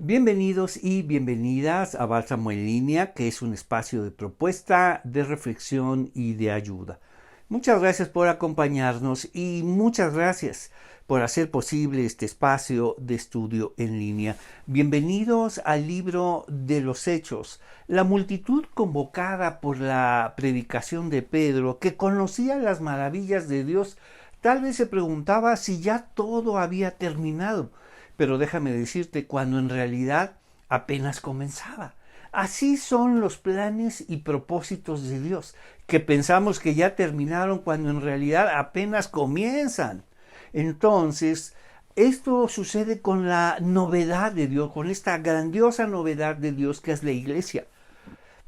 Bienvenidos y bienvenidas a Bálsamo en Línea, que es un espacio de propuesta, de reflexión y de ayuda. Muchas gracias por acompañarnos y muchas gracias por hacer posible este espacio de estudio en línea. Bienvenidos al libro de los Hechos. La multitud convocada por la predicación de Pedro, que conocía las maravillas de Dios, tal vez se preguntaba si ya todo había terminado. Pero déjame decirte, cuando en realidad apenas comenzaba. Así son los planes y propósitos de Dios, que pensamos que ya terminaron cuando en realidad apenas comienzan. Entonces, esto sucede con la novedad de Dios, con esta grandiosa novedad de Dios que es la iglesia.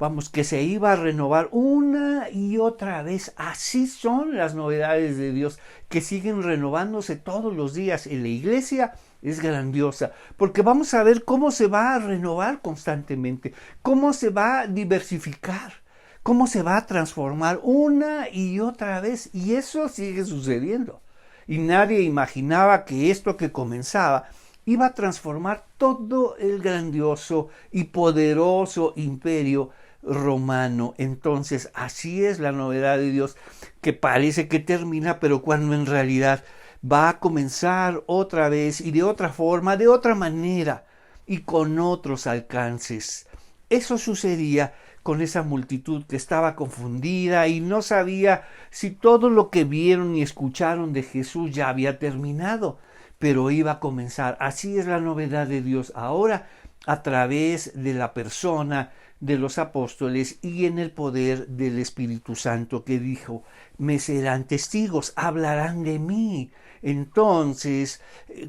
Vamos, que se iba a renovar una y otra vez. Así son las novedades de Dios, que siguen renovándose todos los días. En la iglesia es grandiosa, porque vamos a ver cómo se va a renovar constantemente, cómo se va a diversificar, cómo se va a transformar una y otra vez. Y eso sigue sucediendo. Y nadie imaginaba que esto que comenzaba iba a transformar todo el grandioso y poderoso imperio romano. Entonces, así es la novedad de Dios, que parece que termina, pero cuando en realidad va a comenzar otra vez y de otra forma, de otra manera y con otros alcances. Eso sucedía con esa multitud que estaba confundida y no sabía si todo lo que vieron y escucharon de Jesús ya había terminado, pero iba a comenzar. Así es la novedad de Dios ahora, a través de la persona de los apóstoles y en el poder del Espíritu Santo, que dijo: me serán testigos, hablarán de mí. Entonces,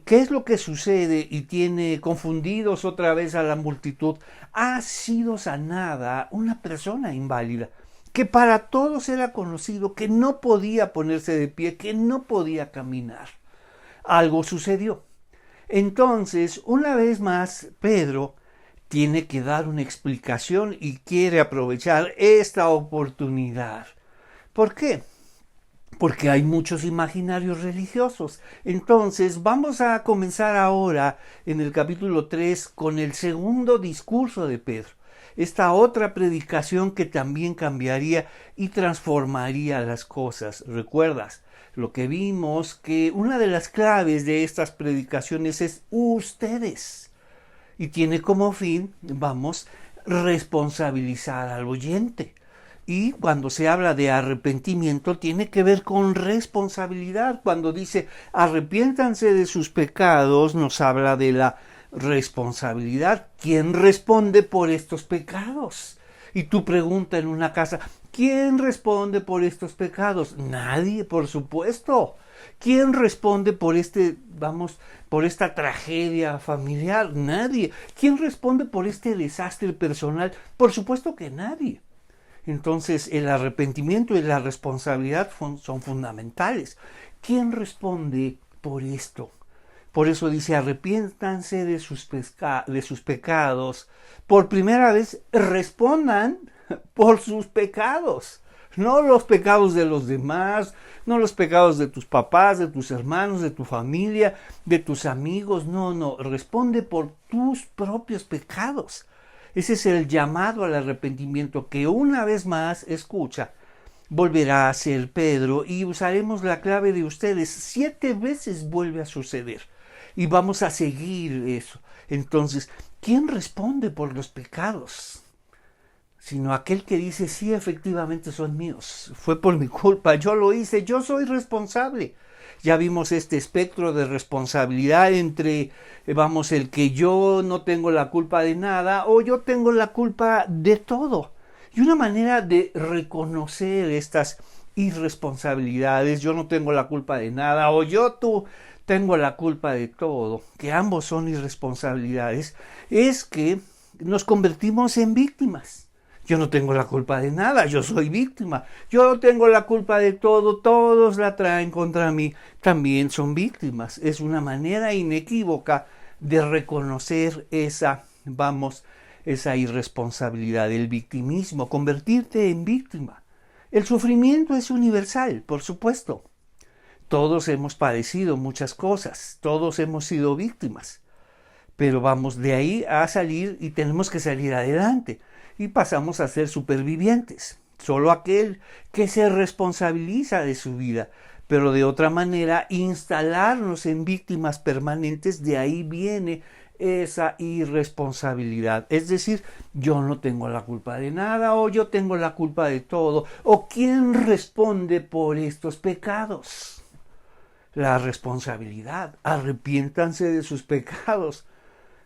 ¿qué es lo que sucede y tiene confundidos otra vez a la multitud? Ha sido sanada una persona inválida, que para todos era conocido que no podía ponerse de pie, que no podía caminar. Algo sucedió. Entonces, una vez más, Pedro tiene que dar una explicación y quiere aprovechar esta oportunidad. ¿Por qué? Porque hay muchos imaginarios religiosos. Entonces, vamos a comenzar ahora en el capítulo 3 con el segundo discurso de Pedro. Esta otra predicación que también cambiaría y transformaría las cosas. ¿Recuerdas? Lo que vimos, que una de las claves de estas predicaciones es ustedes. Y tiene como fin, responsabilizar al oyente. Y cuando se habla de arrepentimiento, tiene que ver con responsabilidad. Cuando dice arrepiéntanse de sus pecados, nos habla de la responsabilidad. ¿Quién responde por estos pecados? Y tú preguntas en una casa, ¿quién responde por estos pecados? Nadie, por supuesto. ¿Quién responde por por esta tragedia familiar? Nadie. ¿Quién responde por este desastre personal? Por supuesto que nadie. Entonces, el arrepentimiento y la responsabilidad son fundamentales. ¿Quién responde por esto? Por eso dice, arrepiéntanse de sus pecados. Por primera vez, respondan por sus pecados. No los pecados de los demás, no los pecados de tus papás, de tus hermanos, de tu familia, de tus amigos. No, responde por tus propios pecados. Ese es el llamado al arrepentimiento que una vez más, escucha, volverá a ser Pedro, y usaremos la clave de ustedes. 7 veces vuelve a suceder y vamos a seguir eso. Entonces, ¿quién responde por los pecados? Sino aquel que dice, sí, efectivamente son míos, fue por mi culpa, yo lo hice, yo soy responsable. Ya vimos este espectro de responsabilidad entre, el que yo no tengo la culpa de nada o yo tengo la culpa de todo. Y una manera de reconocer estas irresponsabilidades, yo no tengo la culpa de nada o tú tengo la culpa de todo, que ambos son irresponsabilidades, es que nos convertimos en víctimas. Yo no tengo la culpa de nada, yo soy víctima. Yo tengo la culpa de todo, todos la traen contra mí, también son víctimas. Es una manera inequívoca de reconocer esa irresponsabilidad, el victimismo, convertirte en víctima. El sufrimiento es universal, por supuesto. Todos hemos padecido muchas cosas, todos hemos sido víctimas. pero vamos de ahí a salir y tenemos que salir adelante y pasamos a ser supervivientes. Solo aquel que se responsabiliza de su vida, pero de otra manera instalarnos en víctimas permanentes, de ahí viene esa irresponsabilidad. Es decir, yo no tengo la culpa de nada, o yo tengo la culpa de todo, o ¿quién responde por estos pecados? La responsabilidad. Arrepiéntanse de sus pecados.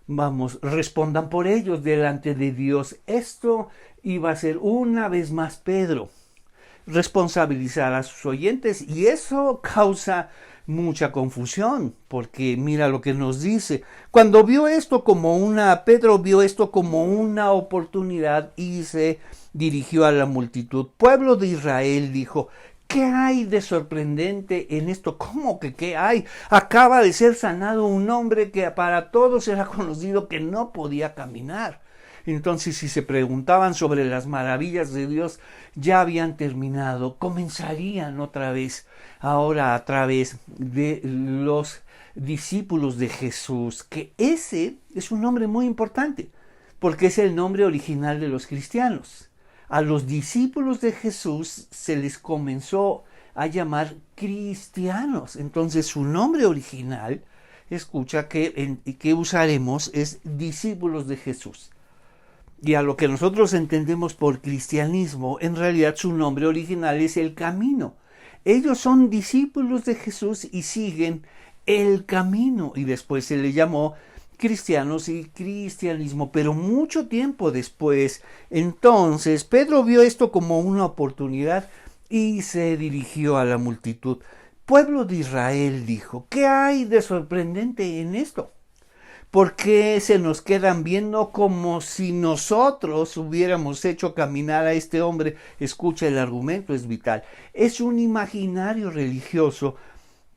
Vamos, respondan por ellos delante de Dios. Esto iba a ser una vez más Pedro, responsabilizar a sus oyentes, y eso causa mucha confusión, porque mira lo que nos dice. Cuando Pedro vio esto como una oportunidad y se dirigió a la multitud. Pueblo de Israel, dijo, ¿qué hay de sorprendente en esto? ¿Cómo que qué hay? Acaba de ser sanado un hombre que para todos era conocido que no podía caminar. Entonces, si se preguntaban sobre las maravillas de Dios, ya habían terminado, comenzarían otra vez, ahora a través de los discípulos de Jesús, que ese es un nombre muy importante, porque es el nombre original de los cristianos. A los discípulos de Jesús se les comenzó a llamar cristianos. Entonces, su nombre original, escucha, que usaremos es discípulos de Jesús. Y a lo que nosotros entendemos por cristianismo, en realidad su nombre original es el camino. Ellos son discípulos de Jesús y siguen el camino, y después se le llamó cristianos y cristianismo, pero mucho tiempo después. Entonces Pedro vio esto como una oportunidad y se dirigió a la multitud. Pueblo de Israel, dijo, ¿qué hay de sorprendente en esto? ¿Por qué se nos quedan viendo como si nosotros hubiéramos hecho caminar a este hombre? Escucha, el argumento es vital. Es un imaginario religioso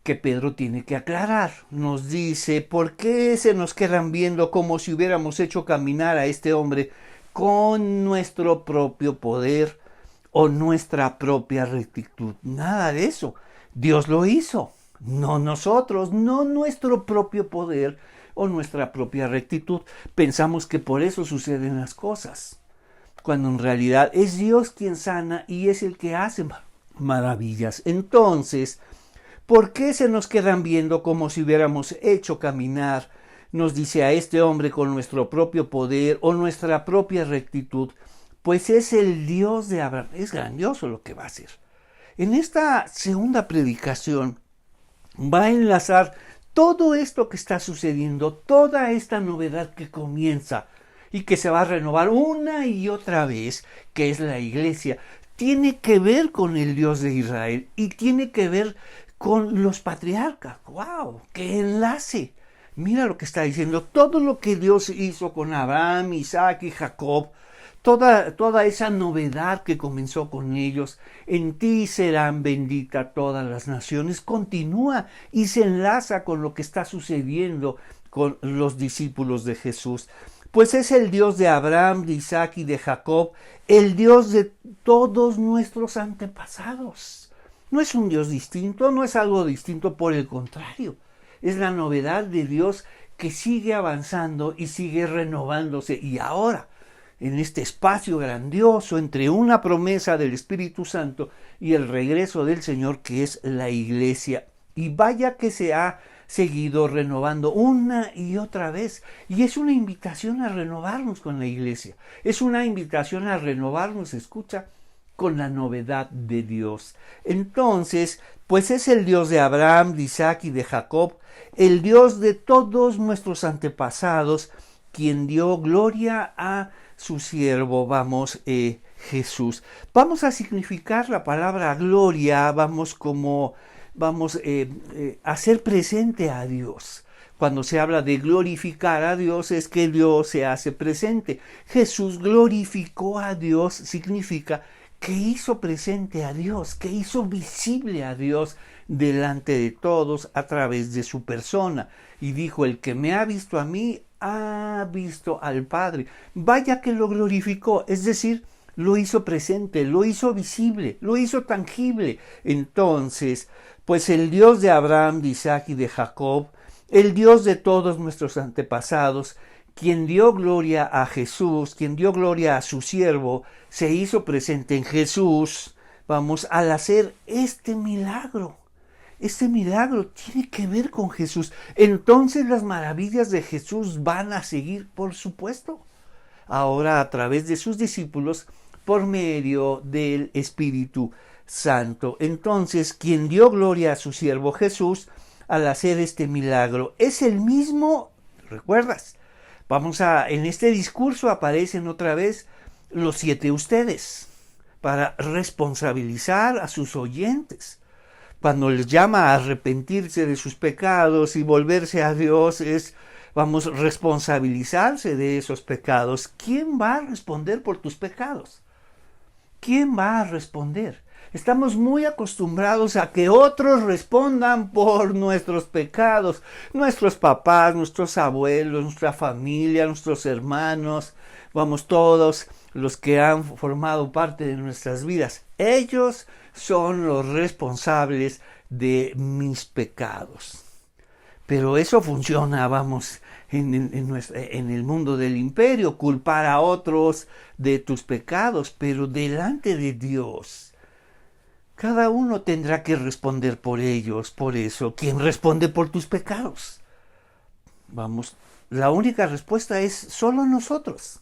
que Pedro tiene que aclarar. Nos dice, ¿por qué se nos quedan viendo como si hubiéramos hecho caminar a este hombre con nuestro propio poder o nuestra propia rectitud? Nada de eso. Dios lo hizo, no nosotros, no nuestro propio poder o nuestra propia rectitud. Pensamos que por eso suceden las cosas, cuando en realidad es Dios quien sana y es el que hace maravillas. Entonces, ¿por qué se nos quedan viendo como si hubiéramos hecho caminar, nos dice, a este hombre con nuestro propio poder o nuestra propia rectitud? Pues es el Dios de Abraham. Es grandioso lo que va a hacer. En esta segunda predicación va a enlazar todo esto que está sucediendo, toda esta novedad que comienza y que se va a renovar una y otra vez, que es la iglesia, tiene que ver con el Dios de Israel y tiene que ver con los patriarcas. ¡Wow! ¡Qué enlace! Mira lo que está diciendo. Todo lo que Dios hizo con Abraham, Isaac y Jacob, toda esa novedad que comenzó con ellos, en ti serán benditas todas las naciones, continúa y se enlaza con lo que está sucediendo con los discípulos de Jesús. Pues es el Dios de Abraham, de Isaac y de Jacob, el Dios de todos nuestros antepasados. No es un Dios distinto, no es algo distinto, por el contrario, es la novedad de Dios que sigue avanzando y sigue renovándose, y ahora, en este espacio grandioso entre una promesa del Espíritu Santo y el regreso del Señor, que es la iglesia. Y vaya que se ha seguido renovando una y otra vez. Y es una invitación a renovarnos con la iglesia. Es una invitación a renovarnos, escucha, con la novedad de Dios. Entonces, pues es el Dios de Abraham, de Isaac y de Jacob, el Dios de todos nuestros antepasados, quien dio gloria a su siervo, Jesús. Vamos a significar la palabra gloria, vamos a hacer presente a Dios. Cuando se habla de glorificar a Dios, es que Dios se hace presente. Jesús glorificó a Dios, significa que hizo presente a Dios, que hizo visible a Dios delante de todos a través de su persona. Y dijo, el que me ha visto a mí, ha visto al Padre. Vaya que lo glorificó, es decir, lo hizo presente, lo hizo visible, lo hizo tangible. Entonces, pues el Dios de Abraham, de Isaac y de Jacob, el Dios de todos nuestros antepasados, quien dio gloria a Jesús, quien dio gloria a su siervo, se hizo presente en Jesús, al hacer este milagro. Este milagro tiene que ver con Jesús. Entonces las maravillas de Jesús van a seguir, por supuesto, ahora a través de sus discípulos, por medio del Espíritu Santo. Entonces, quien dio gloria a su siervo Jesús al hacer este milagro es el mismo, ¿recuerdas? En este discurso aparecen otra vez los 7 ustedes para responsabilizar a sus oyentes. Cuando les llama a arrepentirse de sus pecados y volverse a Dios responsabilizarse de esos pecados. ¿Quién va a responder por tus pecados? ¿Quién va a responder? Estamos muy acostumbrados a que otros respondan por nuestros pecados. Nuestros papás, nuestros abuelos, nuestra familia, nuestros hermanos, todos los que han formado parte de nuestras vidas. Ellos son los responsables de mis pecados. Pero eso funciona, en el mundo del imperio, culpar a otros de tus pecados, pero delante de Dios, cada uno tendrá que responder por ellos. Por eso, ¿quién responde por tus pecados? La única respuesta es solo nosotros.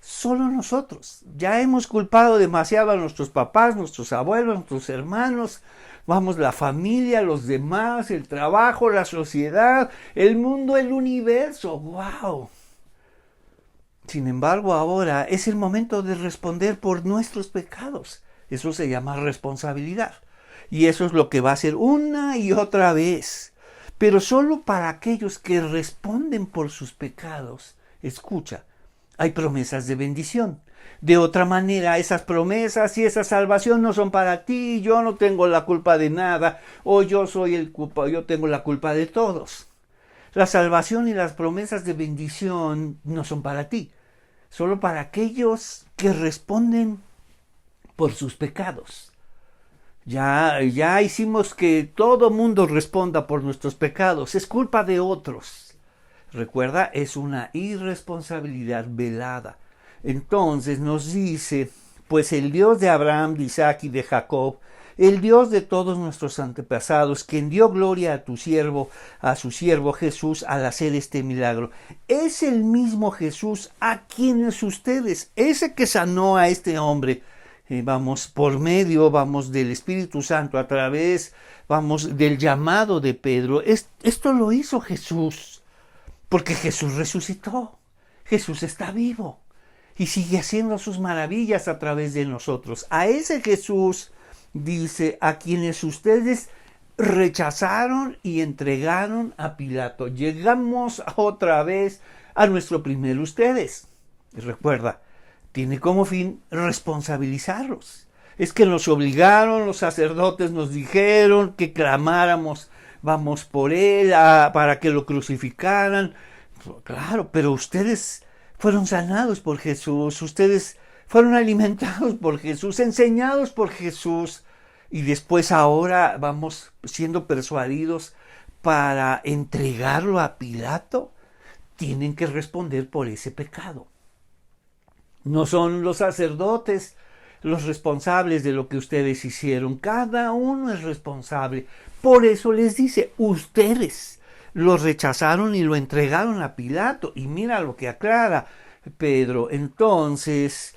Solo nosotros. Ya hemos culpado demasiado a nuestros papás, nuestros abuelos, nuestros hermanos, la familia, los demás, el trabajo, la sociedad, el mundo, el universo. ¡Wow! Sin embargo, ahora es el momento de responder por nuestros pecados. Eso se llama responsabilidad. Y eso es lo que va a hacer una y otra vez. Pero solo para aquellos que responden por sus pecados. Escucha. Hay promesas de bendición. De otra manera, esas promesas y esa salvación no son para ti. Yo no tengo la culpa de nada. O yo tengo la culpa de todos. La salvación y las promesas de bendición no son para ti. Solo para aquellos que responden por sus pecados. Ya hicimos que todo mundo responda por nuestros pecados. Es culpa de otros. Recuerda, es una irresponsabilidad velada. Entonces nos dice, pues el Dios de Abraham, de Isaac y de Jacob, el Dios de todos nuestros antepasados, quien dio gloria a su siervo Jesús al hacer este milagro, es el mismo Jesús a quienes ustedes, ese que sanó a este hombre, por medio, del Espíritu Santo, a través, del llamado de Pedro. Esto lo hizo Jesús. Porque Jesús resucitó, Jesús está vivo y sigue haciendo sus maravillas a través de nosotros. A ese Jesús, dice, a quienes ustedes rechazaron y entregaron a Pilato. Llegamos otra vez a nuestro primer ustedes. Y recuerda, tiene como fin responsabilizarlos. Es que nos obligaron, los sacerdotes nos dijeron que clamáramos por él, para que lo crucificaran. Claro, pero ustedes fueron sanados por Jesús, ustedes fueron alimentados por Jesús, enseñados por Jesús, y después ahora vamos siendo persuadidos para entregarlo a Pilato. Tienen que responder por ese pecado. No son los sacerdotes los responsables de lo que ustedes hicieron. Cada uno es responsable. Por eso les dice, ustedes lo rechazaron y lo entregaron a Pilato. Y mira lo que aclara Pedro. Entonces,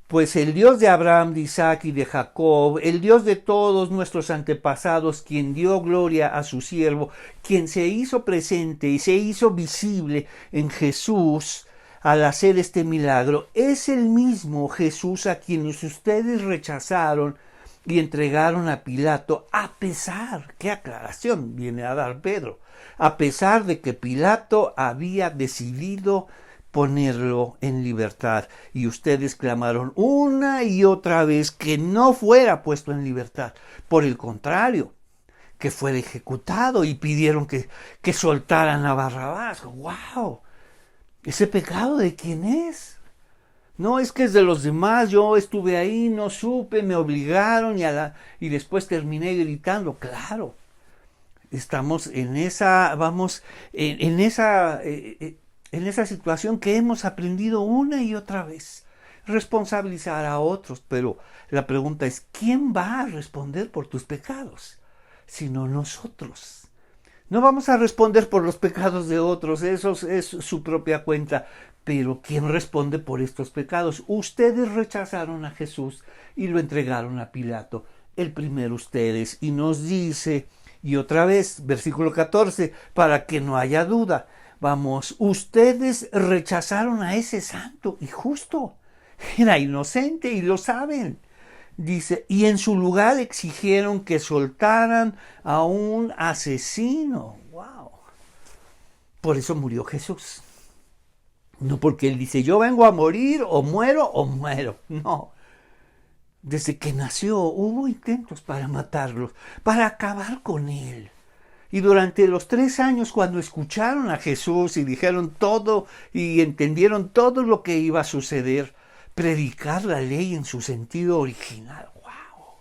pues el Dios de Abraham, de Isaac y de Jacob, el Dios de todos nuestros antepasados, quien dio gloria a su siervo, quien se hizo presente y se hizo visible en Jesús, al hacer este milagro, es el mismo Jesús a quienes ustedes rechazaron y entregaron a Pilato, a pesar, qué aclaración viene a dar Pedro, a pesar de que Pilato había decidido ponerlo en libertad, y ustedes clamaron una y otra vez que no fuera puesto en libertad, por el contrario, que fuera ejecutado, y pidieron que soltaran a Barrabás. ¡Wow! ¿Ese pecado de quién es? No, es que es de los demás. Yo estuve ahí, no supe, me obligaron y después terminé gritando. Claro, Estamos en esa, vamos, en esa situación que hemos aprendido una y otra vez. Responsabilizar a otros, pero la pregunta es, ¿quién va a responder por tus pecados? Sino nosotros. No vamos a responder por los pecados de otros, eso es su propia cuenta. Pero ¿quién responde por estos pecados? Ustedes rechazaron a Jesús y lo entregaron a Pilato. El primero ustedes. Y nos dice, y otra vez, versículo 14, para que no haya duda. Vamos, ustedes rechazaron a ese santo y justo. Era inocente y lo saben. Dice, y en su lugar exigieron que soltaran a un asesino. ¡Wow! Por eso murió Jesús. No porque él dice, yo vengo a morir, o muero. No. Desde que nació hubo intentos para matarlo, para acabar con él. Y durante los 3 años, cuando escucharon a Jesús y dijeron todo y entendieron todo lo que iba a suceder, predicar la ley en su sentido original. ¡Wow!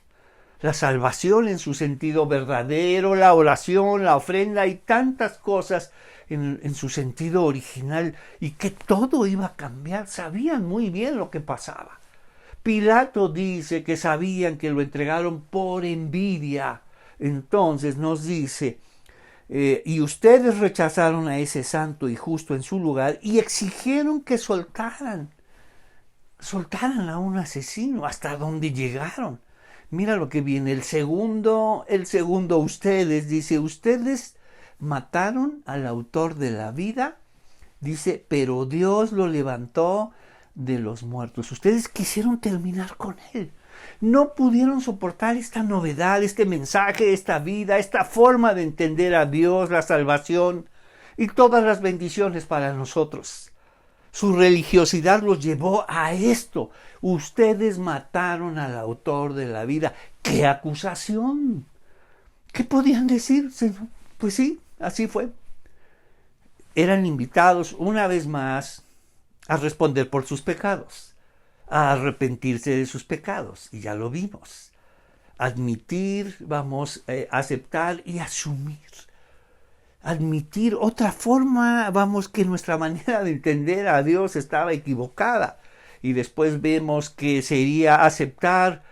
La salvación en su sentido verdadero, la oración, la ofrenda y tantas cosas en su sentido original, y que todo iba a cambiar. Sabían muy bien lo que pasaba. Pilato dice que sabían que lo entregaron por envidia. Entonces nos dice, y ustedes rechazaron a ese santo y justo en su lugar y exigieron que soltaran a un asesino. ¿Hasta dónde llegaron? Mira lo que viene, el segundo ustedes, dice, ustedes mataron al autor de la vida, dice, pero Dios lo levantó de los muertos. Ustedes quisieron terminar con él. No pudieron soportar esta novedad, este mensaje, esta vida, esta forma de entender a Dios, la salvación y todas las bendiciones para nosotros. Su religiosidad los llevó a esto. Ustedes mataron al autor de la vida. ¡Qué acusación! ¿Qué podían decir? Pues sí, así fue. Eran invitados una vez más a responder por sus pecados, a arrepentirse de sus pecados, y ya lo vimos. Admitir, aceptar y asumir. Admitir otra forma, que nuestra manera de entender a Dios estaba equivocada. Y después vemos que sería aceptar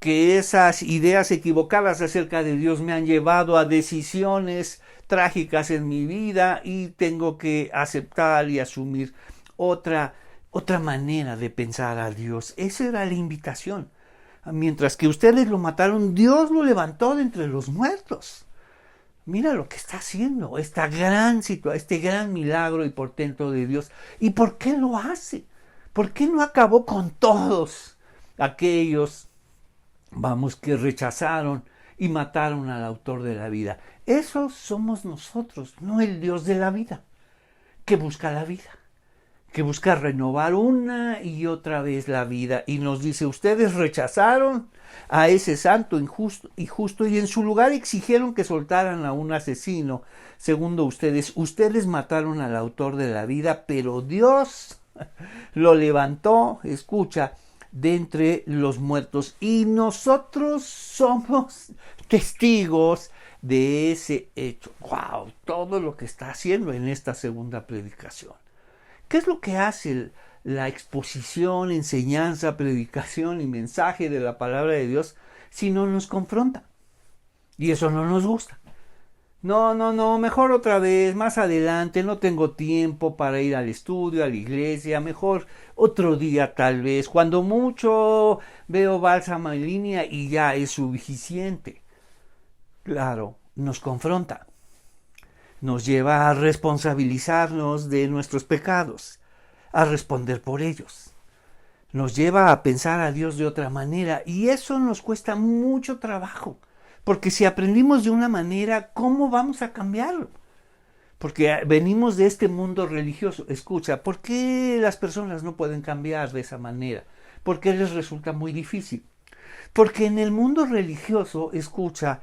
que esas ideas equivocadas acerca de Dios me han llevado a decisiones trágicas en mi vida, y tengo que aceptar y asumir otra manera de pensar a Dios. Esa era la invitación. Mientras que ustedes lo mataron, Dios lo levantó de entre los muertos. Mira lo que está haciendo, este gran milagro y portento de Dios. ¿Y por qué lo hace? ¿Por qué no acabó con todos aquellos, que rechazaron y mataron al autor de la vida? Esos somos nosotros, no el Dios de la vida, que busca la vida, que busca renovar una y otra vez la vida. Y nos dice, ustedes rechazaron a ese santo injusto y justo, y en su lugar exigieron que soltaran a un asesino. Segundo ustedes mataron al autor de la vida, pero Dios lo levantó, escucha, de entre los muertos, y nosotros somos testigos de ese hecho. ¡Wow! Todo lo que está haciendo en esta segunda predicación. ¿Qué es lo que hace la exposición, enseñanza, predicación y mensaje de la palabra de Dios si no nos confronta? Y eso no nos gusta. No, mejor otra vez, más adelante, no tengo tiempo para ir al estudio, a la iglesia, mejor otro día tal vez, cuando mucho veo Bálsamo en línea y ya es suficiente. Claro, nos confronta. Nos lleva a responsabilizarnos de nuestros pecados, a responder por ellos. Nos lleva a pensar a Dios de otra manera, y eso nos cuesta mucho trabajo, porque si aprendimos de una manera, ¿cómo vamos a cambiarlo? Porque venimos de este mundo religioso. Escucha, ¿por qué las personas no pueden cambiar de esa manera? ¿Por qué les resulta muy difícil? Porque en el mundo religioso, escucha,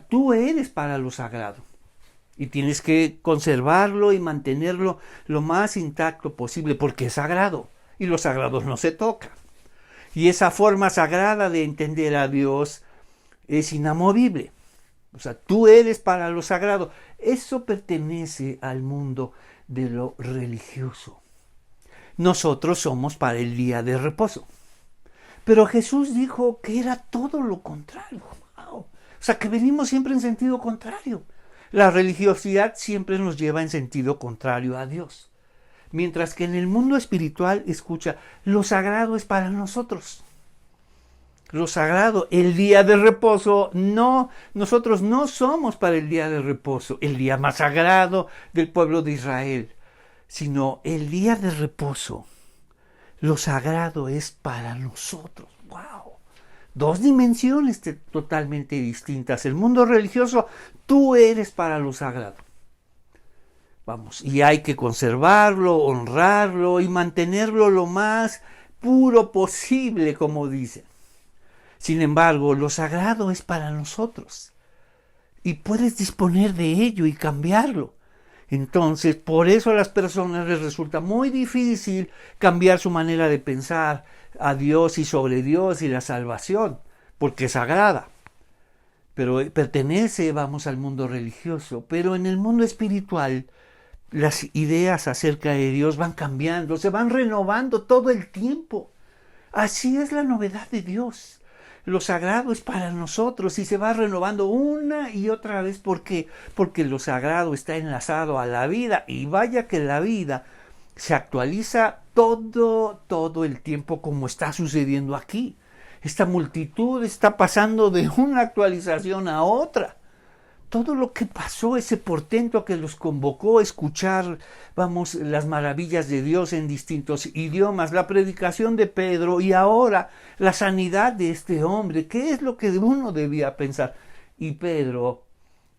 tú eres para lo sagrado. Y tienes que conservarlo y mantenerlo lo más intacto posible, porque es sagrado. Y lo sagrado no se toca. Y esa forma sagrada de entender a Dios es inamovible. O sea, tú eres para lo sagrado. Eso pertenece al mundo de lo religioso. Nosotros somos para el día de reposo. Pero Jesús dijo que era todo lo contrario. Wow. O sea, que venimos siempre en sentido contrario. La religiosidad siempre nos lleva en sentido contrario a Dios. Mientras que en el mundo espiritual, escucha, lo sagrado es para nosotros. Lo sagrado, el día de reposo, no, nosotros no somos para el día de reposo, el día más sagrado del pueblo de Israel, sino el día de reposo. Lo sagrado es para nosotros. ¡Wow! Dos dimensiones totalmente distintas. El mundo religioso, tú eres para lo sagrado. Vamos, y hay que conservarlo, honrarlo y mantenerlo lo más puro posible, como dicen. Sin embargo, lo sagrado es para nosotros. Y puedes disponer de ello y cambiarlo. Entonces, por eso a las personas les resulta muy difícil cambiar su manera de pensar a Dios y sobre Dios y la salvación, porque es sagrada. Pero pertenece, vamos, al mundo religioso. Pero en el mundo espiritual, las ideas acerca de Dios van cambiando, se van renovando todo el tiempo. Así es la novedad de Dios. Lo sagrado es para nosotros y se va renovando una y otra vez. ¿Por qué? Porque lo sagrado está enlazado a la vida, y vaya que la vida se actualiza todo el tiempo, como está sucediendo aquí. Esta multitud está pasando de una actualización a otra. Todo lo que pasó, ese portento que los convocó a escuchar, vamos, las maravillas de Dios en distintos idiomas, la predicación de Pedro y ahora la sanidad de este hombre, ¿qué es lo que uno debía pensar? Y Pedro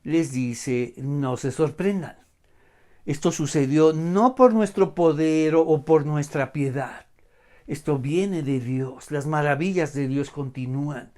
les dice, no se sorprendan. Esto sucedió no por nuestro poder o por nuestra piedad. Esto viene de Dios, las maravillas de Dios continúan.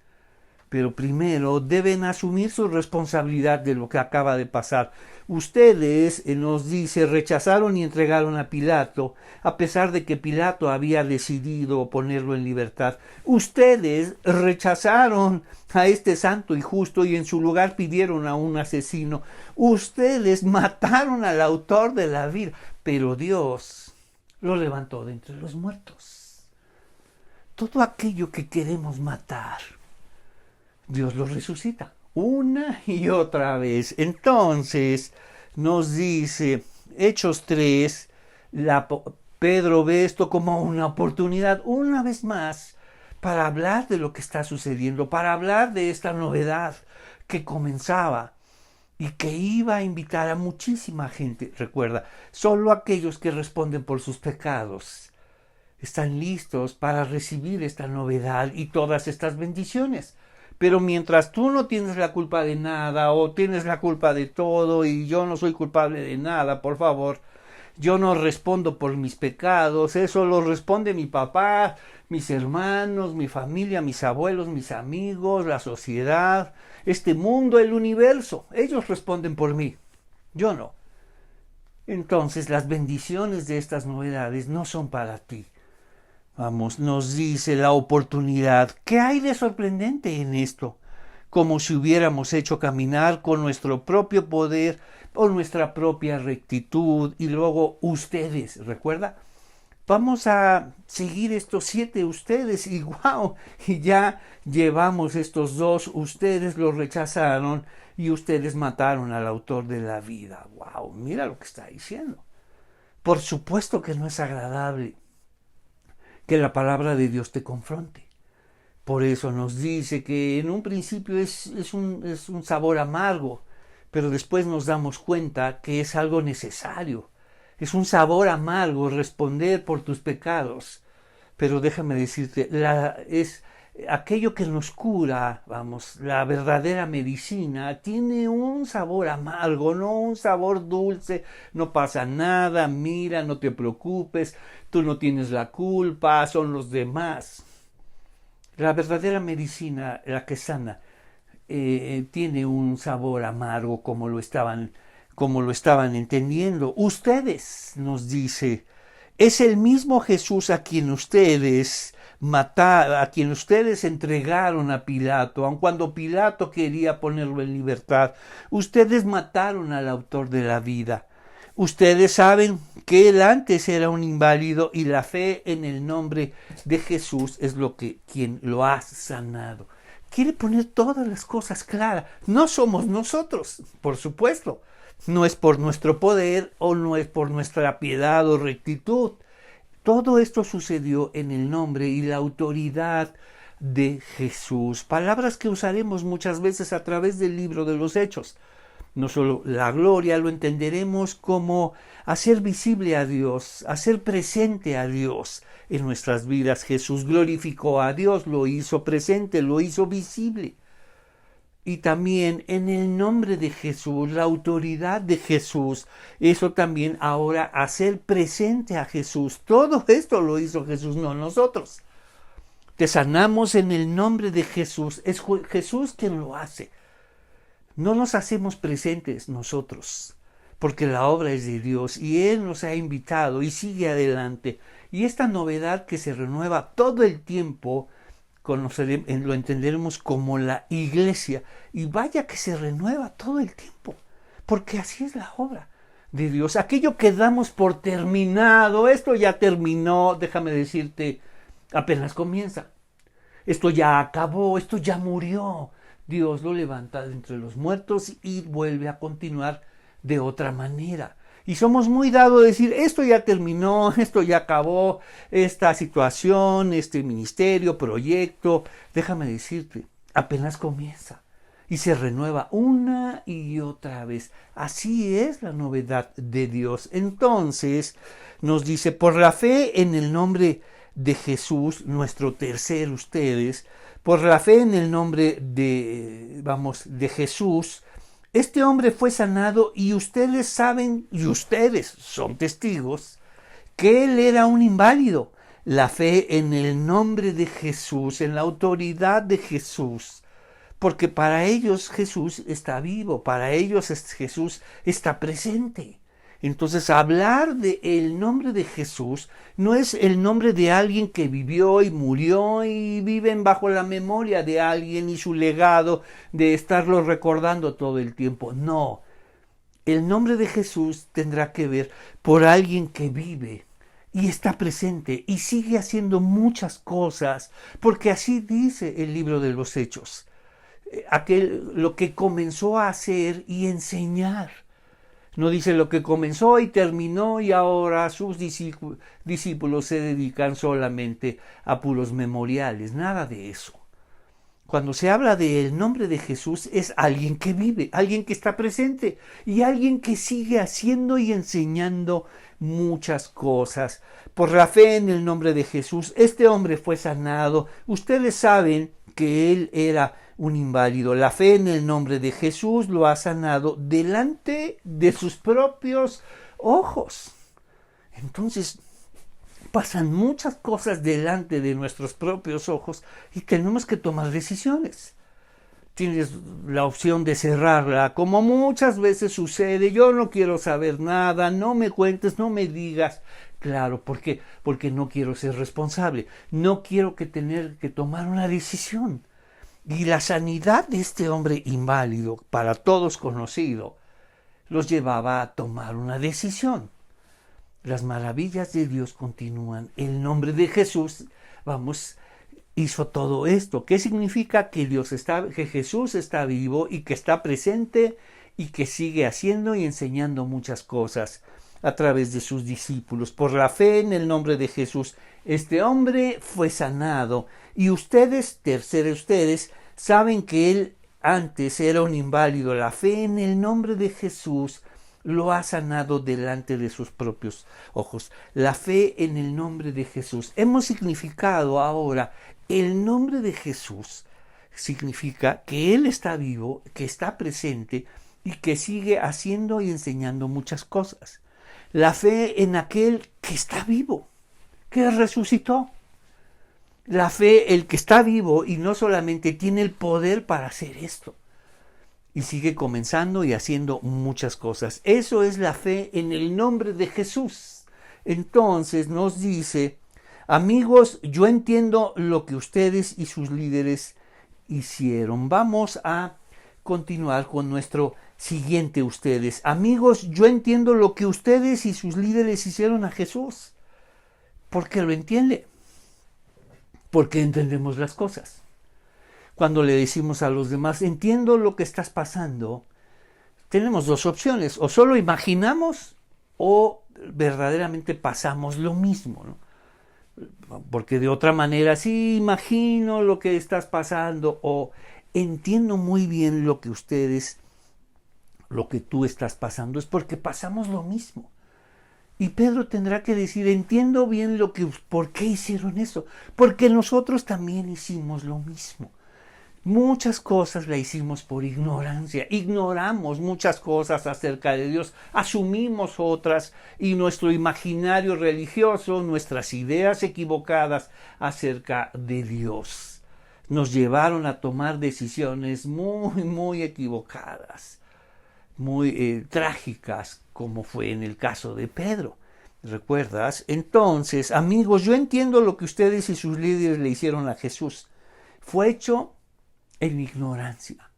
Pero primero deben asumir su responsabilidad de lo que acaba de pasar. Ustedes, nos dice, rechazaron y entregaron a Pilato, a pesar de que Pilato había decidido ponerlo en libertad. Ustedes rechazaron a este santo y justo y en su lugar pidieron a un asesino. Ustedes mataron al autor de la vida, pero Dios lo levantó de entre los muertos. Todo aquello que queremos matar, Dios los resucita una y otra vez. Entonces nos dice Hechos 3, Pedro ve esto como una oportunidad una vez más para hablar de lo que está sucediendo, para hablar de esta novedad que comenzaba y que iba a invitar a muchísima gente. Recuerda, solo aquellos que responden por sus pecados están listos para recibir esta novedad y todas estas bendiciones. Pero mientras tú no tienes la culpa de nada o tienes la culpa de todo y yo no soy culpable de nada, por favor, yo no respondo por mis pecados, eso lo responde mi papá, mis hermanos, mi familia, mis abuelos, mis amigos, la sociedad, este mundo, el universo, ellos responden por mí, yo no. Entonces las bendiciones de estas novedades no son para ti. Vamos, nos dice la oportunidad. ¿Qué hay de sorprendente en esto? Como si hubiéramos hecho caminar con nuestro propio poder o nuestra propia rectitud y luego ustedes, ¿recuerda? Vamos a seguir estos 7 ustedes y wow, y ya llevamos estos 2, ustedes los rechazaron y ustedes mataron al autor de la vida. Wow, mira lo que está diciendo. Por supuesto que no es agradable que la palabra de Dios te confronte. Por eso nos dice que en un principio es un sabor amargo, pero después nos damos cuenta que es algo necesario. Es un sabor amargo responder por tus pecados. Pero déjame decirte, es aquello que nos cura, vamos, la verdadera medicina, tiene un sabor amargo, no un sabor dulce. No pasa nada, mira, no te preocupes, tú no tienes la culpa, son los demás. La verdadera medicina, la que sana, tiene un sabor amargo como lo estaban entendiendo. Ustedes, nos dice, Es el mismo Jesús a quien ustedes mataron, a quien ustedes entregaron a Pilato, aun cuando Pilato quería ponerlo en libertad. Ustedes mataron al autor de la vida. Ustedes saben que él antes era un inválido y la fe en el nombre de Jesús es quien lo ha sanado. Quiere poner todas las cosas claras. No somos nosotros, por supuesto. No es por nuestro poder o no es por nuestra piedad o rectitud. Todo esto sucedió en el nombre y la autoridad de Jesús. Palabras que usaremos muchas veces a través del libro de los Hechos. No solo la gloria lo entenderemos como hacer visible a Dios, hacer presente a Dios en nuestras vidas. Jesús glorificó a Dios, lo hizo presente, lo hizo visible. Y también en el nombre de Jesús, la autoridad de Jesús, eso también ahora hacer presente a Jesús. Todo esto lo hizo Jesús, no nosotros. Te sanamos en el nombre de Jesús, es Jesús quien lo hace. No nos hacemos presentes nosotros, porque la obra es de Dios y Él nos ha invitado y sigue adelante. Y esta novedad que se renueva todo el tiempo, lo entenderemos como la iglesia. Y vaya que se renueva todo el tiempo, porque así es la obra de Dios. Aquello que damos por terminado, esto ya terminó, déjame decirte, apenas comienza. Esto ya acabó, esto ya murió. Dios lo levanta de entre los muertos y vuelve a continuar de otra manera. Y somos muy dados a decir, esto ya terminó, esto ya acabó, esta situación, este ministerio, proyecto. Déjame decirte, apenas comienza y se renueva una y otra vez. Así es la novedad de Dios. Entonces nos dice, por la fe en el nombre de Jesús, nuestro tercer ustedes, por la fe en el nombre de Jesús, este hombre fue sanado y ustedes saben, y ustedes son testigos, que él era un inválido. La fe en el nombre de Jesús, en la autoridad de Jesús, porque para ellos Jesús está vivo, para ellos Jesús está presente. Entonces, hablar del nombre de Jesús no es el nombre de alguien que vivió y murió y viven bajo la memoria de alguien y su legado de estarlo recordando todo el tiempo. No, el nombre de Jesús tendrá que ver por alguien que vive y está presente y sigue haciendo muchas cosas, porque así dice el libro de los Hechos. Lo que comenzó a hacer y enseñar. No dice lo que comenzó y terminó y ahora sus discípulos se dedican solamente a puros memoriales. Nada de eso. Cuando se habla del nombre de Jesús es alguien que vive, alguien que está presente y alguien que sigue haciendo y enseñando muchas cosas. Por la fe en el nombre de Jesús, este hombre fue sanado. Ustedes saben que él era un inválido. La fe en el nombre de Jesús lo ha sanado delante de sus propios ojos. Entonces, pasan muchas cosas delante de nuestros propios ojos y tenemos que tomar decisiones. Tienes la opción de cerrarla, como muchas veces sucede. Yo no quiero saber nada, no me cuentes, no me digas. Claro, ¿por qué? Porque no quiero ser responsable. No quiero tener que tomar una decisión. Y la sanidad de este hombre inválido, para todos conocido, los llevaba a tomar una decisión. Las maravillas de Dios continúan. El nombre de Jesús, hizo todo esto. ¿Qué significa? Que Jesús está vivo y que está presente y que sigue haciendo y enseñando muchas cosas a través de sus discípulos. Por la fe en el nombre de Jesús, este hombre fue sanado y ustedes saben que él antes era un inválido. La fe en el nombre de Jesús lo ha sanado delante de sus propios ojos. La fe en el nombre de Jesús. Hemos significado ahora el nombre de Jesús. Significa que Él está vivo, que está presente y que sigue haciendo y enseñando muchas cosas. La fe en aquel que está vivo, que resucitó. La fe, el que está vivo y no solamente tiene el poder para hacer esto. Y sigue comenzando y haciendo muchas cosas. Eso es la fe en el nombre de Jesús. Entonces nos dice, amigos, yo entiendo lo que ustedes y sus líderes hicieron. Vamos a continuar con nuestro siguiente ustedes. Amigos, yo entiendo lo que ustedes y sus líderes hicieron a Jesús. ¿Por qué lo entiende? Porque entendemos las cosas. Cuando le decimos a los demás, entiendo lo que estás pasando, tenemos dos opciones, o solo imaginamos o verdaderamente pasamos lo mismo, ¿no? Porque de otra manera, sí, imagino lo que estás pasando o entiendo muy bien lo que tú estás pasando, es porque pasamos lo mismo. Y Pedro tendrá que decir, entiendo bien por qué hicieron eso, porque nosotros también hicimos lo mismo. Muchas cosas la hicimos por ignorancia, ignoramos muchas cosas acerca de Dios, asumimos otras y nuestro imaginario religioso, nuestras ideas equivocadas acerca de Dios, nos llevaron a tomar decisiones muy, muy equivocadas, muy trágicas, como fue en el caso de Pedro. ¿Recuerdas? Entonces, amigos, yo entiendo lo que ustedes y sus líderes le hicieron a Jesús. Fue hecho en ignorancia.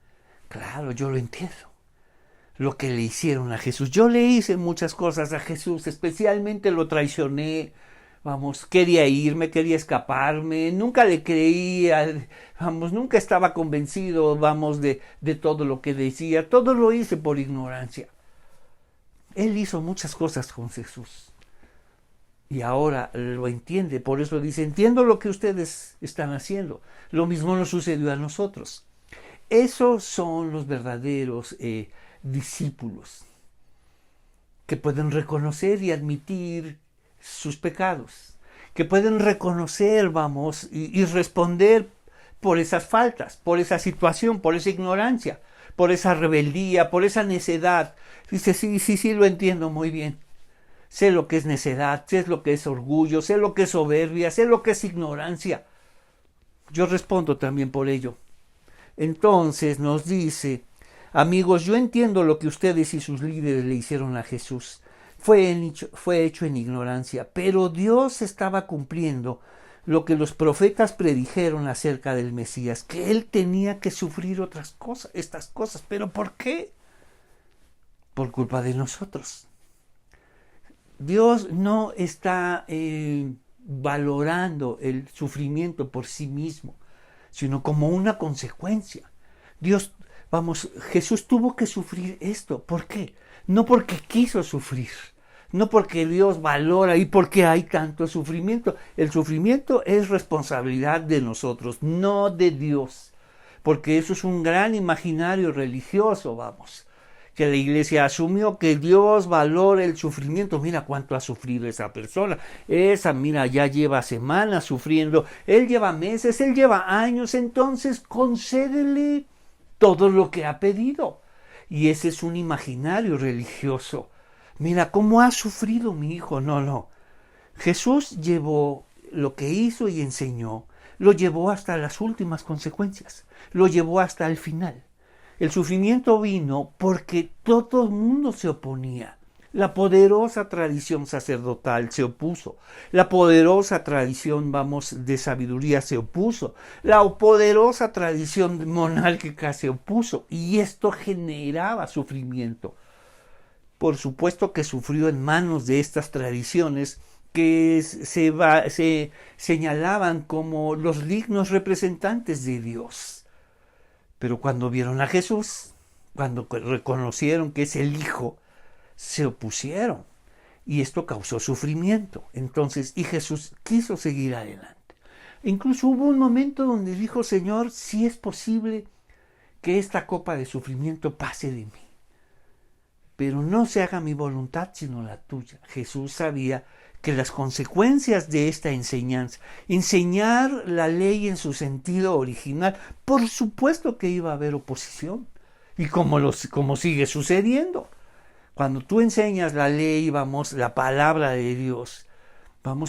Claro, yo lo entiendo. Lo que le hicieron a Jesús. Yo le hice muchas cosas a Jesús, especialmente lo traicioné. Quería irme, quería escaparme, nunca le creía, nunca estaba convencido, de todo lo que decía. Todo lo hice por ignorancia. Él hizo muchas cosas con Jesús. Y ahora lo entiende, por eso dice, entiendo lo que ustedes están haciendo. Lo mismo nos sucedió a nosotros. Esos son los verdaderos discípulos, que pueden reconocer y admitir sus pecados, que pueden reconocer, y responder por esas faltas, por esa situación, por esa ignorancia, por esa rebeldía, por esa necedad. Dice, sí, lo entiendo muy bien. Sé lo que es necedad, sé lo que es orgullo, sé lo que es soberbia, sé lo que es ignorancia. Yo respondo también por ello. Entonces nos dice, amigos, yo entiendo lo que ustedes y sus líderes le hicieron a Jesús. Fue hecho en ignorancia, pero Dios estaba cumpliendo lo que los profetas predijeron acerca del Mesías, que él tenía que sufrir estas cosas. ¿Pero por qué? Por culpa de nosotros. Dios no está valorando el sufrimiento por sí mismo, sino como una consecuencia. Jesús tuvo que sufrir esto. ¿Por qué? No porque quiso sufrir, no porque Dios valora y porque hay tanto sufrimiento. El sufrimiento es responsabilidad de nosotros, no de Dios, porque eso es un gran imaginario religioso, que la iglesia asumió que Dios valora el sufrimiento. Mira cuánto ha sufrido esa persona. Mira, ya lleva semanas sufriendo. Él lleva meses, él lleva años. Entonces, concédele todo lo que ha pedido. Y ese es un imaginario religioso. Mira cómo ha sufrido mi hijo. No. Jesús llevó lo que hizo y enseñó. Lo llevó hasta las últimas consecuencias. Lo llevó hasta el final. El sufrimiento vino porque todo el mundo se oponía. La poderosa tradición sacerdotal se opuso. La poderosa tradición, de sabiduría se opuso. La poderosa tradición monárquica se opuso. Y esto generaba sufrimiento. Por supuesto que sufrió en manos de estas tradiciones que se señalaban como los dignos representantes de Dios. Pero cuando vieron a Jesús, cuando reconocieron que es el Hijo, se opusieron. Y esto causó sufrimiento. Entonces, y Jesús quiso seguir adelante. Incluso hubo un momento donde dijo, Señor, si es posible que esta copa de sufrimiento pase de mí. Pero no se haga mi voluntad, sino la tuya. Jesús sabía que las consecuencias de esta enseñanza, enseñar la ley en su sentido original, por supuesto que iba a haber oposición, y como sigue sucediendo. Cuando tú enseñas la ley, la palabra de Dios,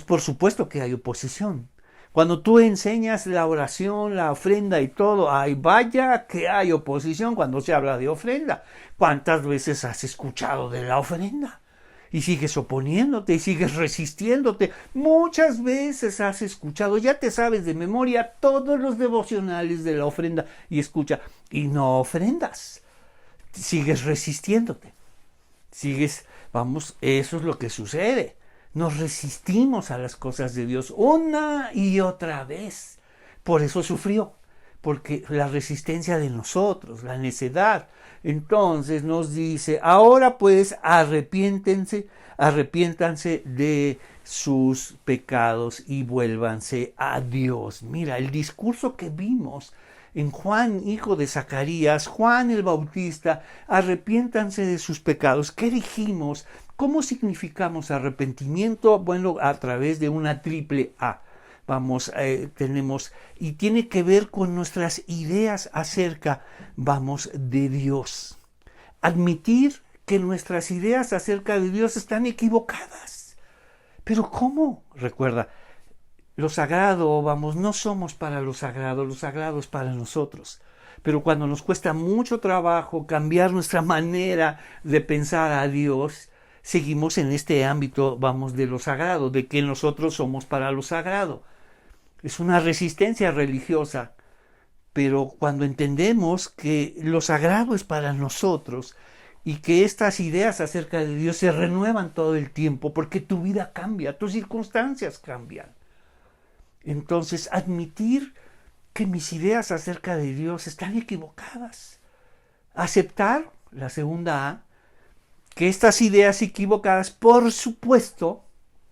por supuesto que hay oposición. Cuando tú enseñas la oración, la ofrenda y todo, vaya que hay oposición cuando se habla de ofrenda. ¿Cuántas veces has escuchado de la ofrenda? y sigues oponiéndote y sigues resistiéndote. Muchas veces has escuchado, ya te sabes de memoria todos los devocionales de la ofrenda y escucha, y no ofrendas. Sigues resistiéndote. Eso es lo que sucede. Nos resistimos a las cosas de Dios una y otra vez. Por eso sufrió, porque la resistencia de nosotros, la necedad. Entonces nos dice, ahora pues arrepiéntanse de sus pecados y vuélvanse a Dios. Mira, el discurso que vimos en Juan, hijo de Zacarías, Juan el Bautista, arrepiéntanse de sus pecados. ¿Qué dijimos? ¿Cómo significamos arrepentimiento? Bueno, a través de una triple A. Tenemos, y tiene que ver con nuestras ideas acerca, de Dios. Admitir que nuestras ideas acerca de Dios están equivocadas. Pero ¿cómo? Recuerda, lo sagrado, no somos para lo sagrado es para nosotros. Pero cuando nos cuesta mucho trabajo cambiar nuestra manera de pensar a Dios, seguimos en este ámbito, de lo sagrado, de que nosotros somos para lo sagrado. Es una resistencia religiosa, pero cuando entendemos que lo sagrado es para nosotros y que estas ideas acerca de Dios se renuevan todo el tiempo, porque tu vida cambia, tus circunstancias cambian. Entonces, admitir que mis ideas acerca de Dios están equivocadas. Aceptar, la segunda A, que estas ideas equivocadas, por supuesto,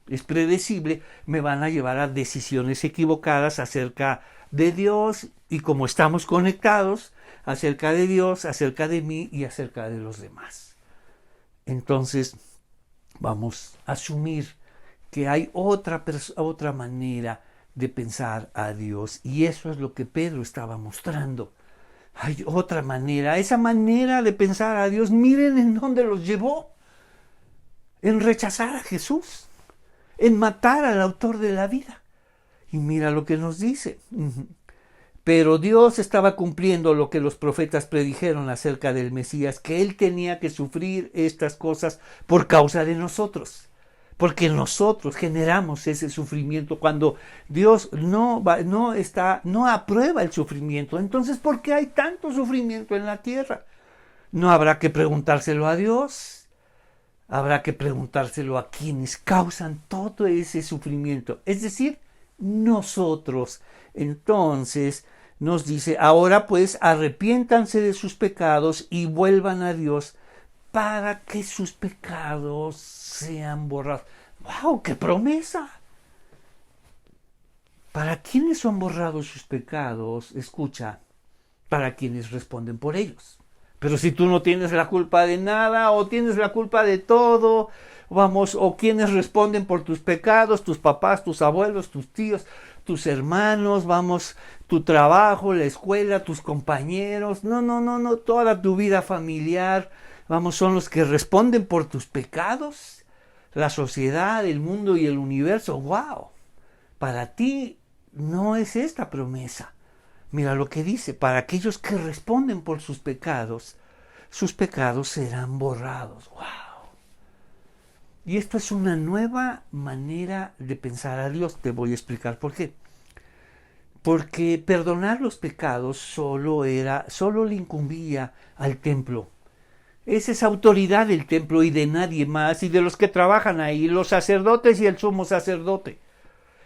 es predecible, me van a llevar a decisiones equivocadas acerca de Dios y como estamos conectados, acerca de Dios, acerca de mí y acerca de los demás. Entonces, vamos a asumir que hay otra manera de pensar a Dios, y eso es lo que Pedro estaba mostrando. Hay otra manera, esa manera de pensar a Dios, miren en dónde los llevó: en rechazar a Jesús, en matar al autor de la vida. Y mira lo que nos dice. Pero Dios estaba cumpliendo lo que los profetas predijeron acerca del Mesías, que él tenía que sufrir estas cosas por causa de nosotros. Porque nosotros generamos ese sufrimiento cuando Dios no aprueba el sufrimiento. Entonces, ¿por qué hay tanto sufrimiento en la tierra? No habrá que preguntárselo a Dios. Habrá que preguntárselo a quienes causan todo ese sufrimiento. Es decir, nosotros. Entonces nos dice, ahora pues arrepiéntanse de sus pecados y vuelvan a Dios para que sus pecados sean borrados. ¡Wow! ¡Qué promesa! ¿Para quiénes son borrados sus pecados? Escucha, para quienes responden por ellos. Pero si tú no tienes la culpa de nada o tienes la culpa de todo, o quienes responden por tus pecados, tus papás, tus abuelos, tus tíos, tus hermanos, tu trabajo, la escuela, tus compañeros, no, toda tu vida familiar, son los que responden por tus pecados, la sociedad, el mundo y el universo. ¡Wow! Para ti no es esta promesa. Mira lo que dice: para aquellos que responden por sus pecados serán borrados. ¡Wow! Y esto es una nueva manera de pensar a Dios. Te voy a explicar por qué. Porque perdonar los pecados solo le incumbía al templo. Esa es autoridad del templo y de nadie más, y de los que trabajan ahí, los sacerdotes y el sumo sacerdote.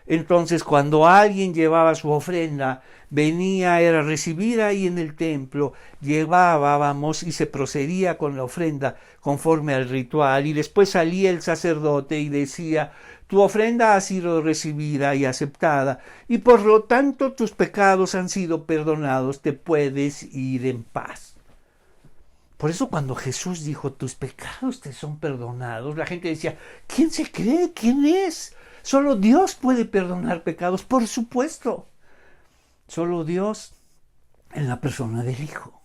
Entonces, cuando alguien llevaba su ofrenda, era recibida ahí en el templo, llevaba, y se procedía con la ofrenda conforme al ritual, y después salía el sacerdote y decía: tu ofrenda ha sido recibida y aceptada, y por lo tanto tus pecados han sido perdonados, te puedes ir en paz. Por eso cuando Jesús dijo: tus pecados te son perdonados, la gente decía: ¿quién se cree? ¿Quién es? Solo Dios puede perdonar pecados, por supuesto. Solo Dios en la persona del Hijo.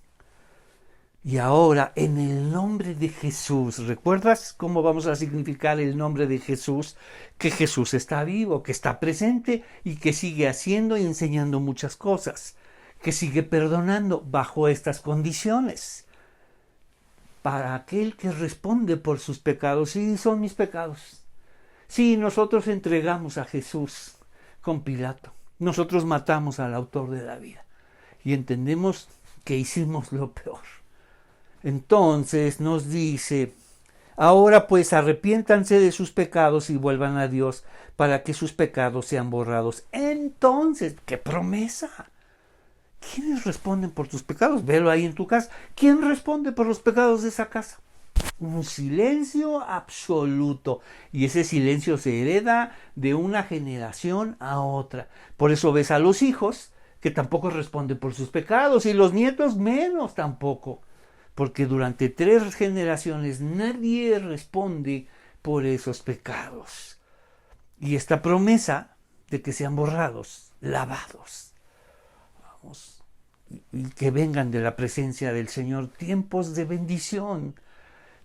Y ahora, en el nombre de Jesús, ¿recuerdas cómo vamos a significar el nombre de Jesús? Que Jesús está vivo, que está presente y que sigue haciendo y enseñando muchas cosas, que sigue perdonando bajo estas condiciones. para aquel que responde por sus pecados. Sí, son mis pecados. Sí, nosotros entregamos a Jesús con Pilato. Nosotros matamos al autor de la vida. Y entendemos que hicimos lo peor. Entonces nos dice: ahora pues arrepiéntanse de sus pecados y vuelvan a Dios para que sus pecados sean borrados. Entonces, ¡qué promesa! ¿Quiénes responden por tus pecados? Velo ahí en tu casa. ¿Quién responde por los pecados de esa casa? Un silencio absoluto. Y ese silencio se hereda de una generación a otra. Por eso ves a los hijos que tampoco responden por sus pecados, y los nietos menos tampoco. Porque durante 3 generaciones nadie responde por esos pecados. Y esta promesa de que sean borrados, lavados, y que vengan de la presencia del Señor tiempos de bendición.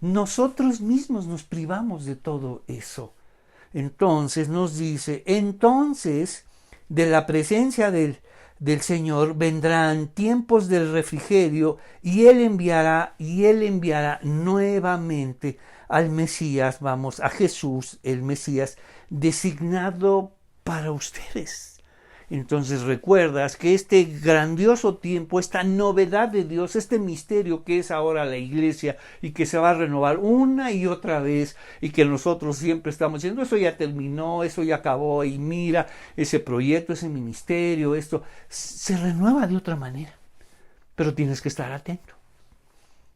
Nosotros mismos nos privamos de todo eso. Entonces nos dice: entonces de la presencia del Señor vendrán tiempos del refrigerio, y Él enviará nuevamente al Mesías, a Jesús, el Mesías, designado para ustedes. Entonces recuerdas que este grandioso tiempo, esta novedad de Dios, este misterio que es ahora la iglesia y que se va a renovar una y otra vez, y que nosotros siempre estamos diciendo: eso ya terminó, eso ya acabó, y mira, ese proyecto, ese ministerio, esto se renueva de otra manera. Pero tienes que estar atento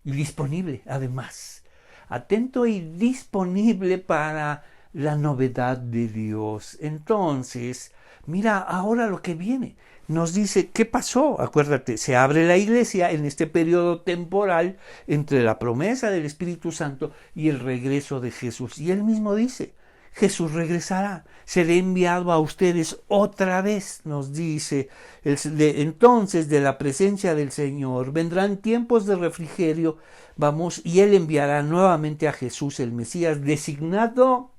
y disponible, además. Atento y disponible para la novedad de Dios. Entonces, mira ahora lo que viene. Nos dice: ¿qué pasó? Acuérdate, se abre la iglesia en este periodo temporal entre la promesa del Espíritu Santo y el regreso de Jesús. Y él mismo dice: Jesús regresará, seré enviado a ustedes otra vez, nos dice. Entonces de la presencia del Señor vendrán tiempos de refrigerio, y Él enviará nuevamente a Jesús, el Mesías, designado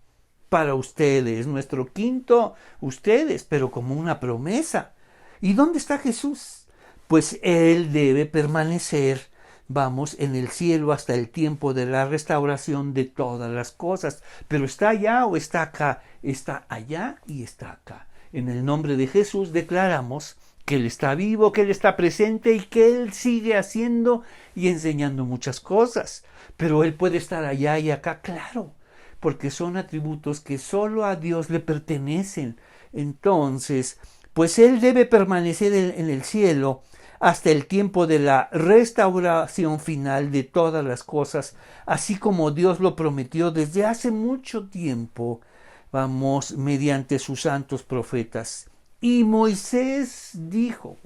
para ustedes, nuestro quinto, ustedes, pero como una promesa. ¿Y dónde está Jesús? Pues Él debe permanecer, en el cielo hasta el tiempo de la restauración de todas las cosas. Pero ¿está allá o está acá? Está allá y está acá. En el nombre de Jesús declaramos que Él está vivo, que Él está presente y que Él sigue haciendo y enseñando muchas cosas. Pero Él puede estar allá y acá, claro, porque son atributos que solo a Dios le pertenecen. Entonces, pues Él debe permanecer en el cielo hasta el tiempo de la restauración final de todas las cosas, así como Dios lo prometió desde hace mucho tiempo, mediante sus santos profetas. Y Moisés dijo,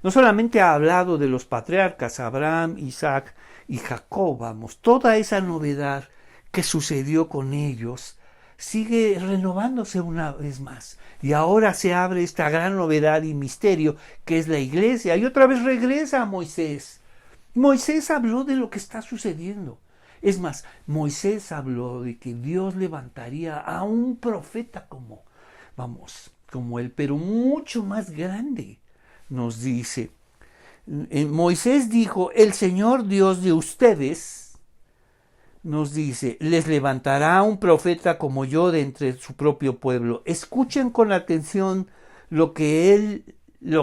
no solamente ha hablado de los patriarcas Abraham, Isaac y Jacob, toda esa novedad que sucedió con ellos sigue renovándose una vez más. Y ahora se abre esta gran novedad y misterio que es la iglesia. Y otra vez regresa a Moisés. Moisés habló de lo que está sucediendo. Es más, Moisés habló de que Dios levantaría a un profeta como él, pero mucho más grande. Nos dice, Moisés dijo: el Señor Dios de ustedes, nos dice, les levantará un profeta como yo de entre su propio pueblo. Escuchen con atención lo que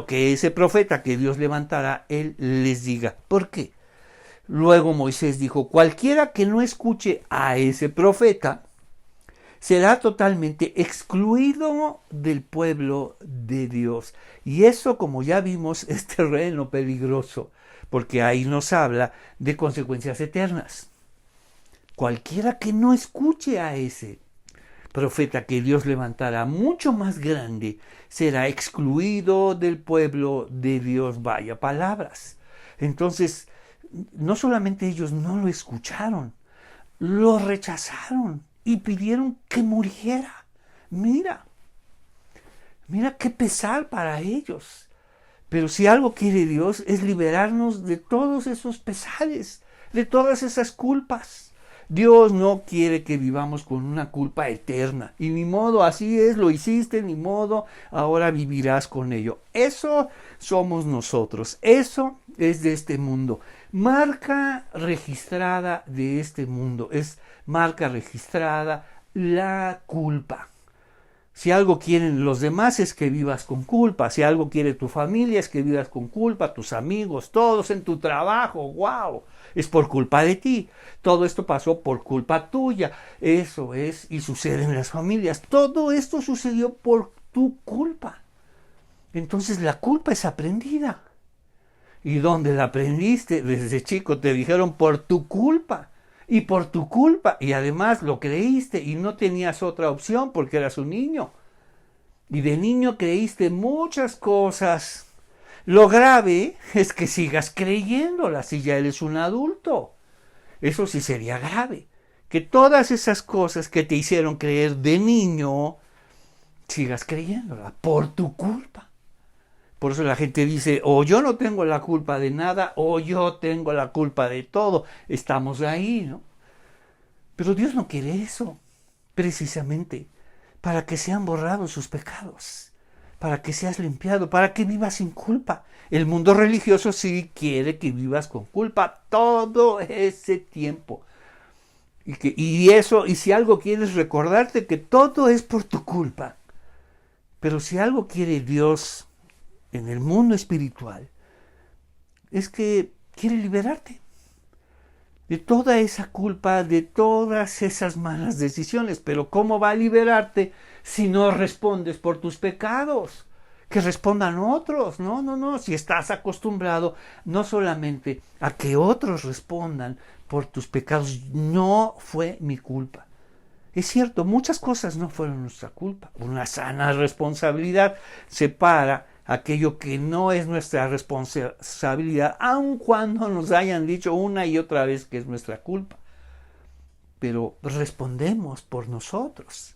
ese profeta que Dios levantará, él les diga. ¿Por qué? Luego Moisés dijo: cualquiera que no escuche a ese profeta será totalmente excluido del pueblo de Dios. Y eso, como ya vimos, es terreno peligroso, porque ahí nos habla de consecuencias eternas. Cualquiera que no escuche a ese profeta que Dios levantará, mucho más grande, será excluido del pueblo de Dios. Vaya palabras. Entonces, no solamente ellos no lo escucharon, lo rechazaron y pidieron que muriera. Mira qué pesar para ellos. Pero si algo quiere Dios es liberarnos de todos esos pesares, de todas esas culpas. Dios no quiere que vivamos con una culpa eterna. Y ni modo, así es, lo hiciste, ni modo, ahora vivirás con ello. Eso somos nosotros. Eso es de este mundo. Marca registrada de este mundo, es marca registrada la culpa. Si algo quieren los demás es que vivas con culpa, si algo quiere tu familia es que vivas con culpa, tus amigos, todos en tu trabajo, wow, es por culpa de ti. Todo esto pasó por culpa tuya, eso es, y sucede en las familias. Todo esto sucedió por tu culpa. Entonces la culpa es aprendida. ¿Y dónde la aprendiste? Desde chico te dijeron por tu culpa. Y por tu culpa, y además lo creíste y no tenías otra opción porque eras un niño. Y de niño creíste muchas cosas. Lo grave es que sigas creyéndolas si ya eres un adulto. Eso sí sería grave. Que todas esas cosas que te hicieron creer de niño, sigas creyéndolas por tu culpa. Por eso la gente dice, o yo no tengo la culpa de nada, o yo tengo la culpa de todo. Estamos ahí, ¿no? Pero Dios no quiere eso, precisamente, para que sean borrados sus pecados, para que seas limpiado, para que vivas sin culpa. El mundo religioso sí quiere que vivas con culpa todo ese tiempo. Y si algo quieres recordarte, que todo es por tu culpa. Pero si algo quiere Dios en el mundo espiritual, es que quiere liberarte de toda esa culpa, de todas esas malas decisiones. Pero ¿cómo va a liberarte si no respondes por tus pecados? Que respondan otros. No. Si estás acostumbrado no solamente a que otros respondan por tus pecados, no fue mi culpa. Es cierto, muchas cosas no fueron nuestra culpa. Una sana responsabilidad separa aquello que no es nuestra responsabilidad, aun cuando nos hayan dicho una y otra vez que es nuestra culpa. Pero respondemos por nosotros.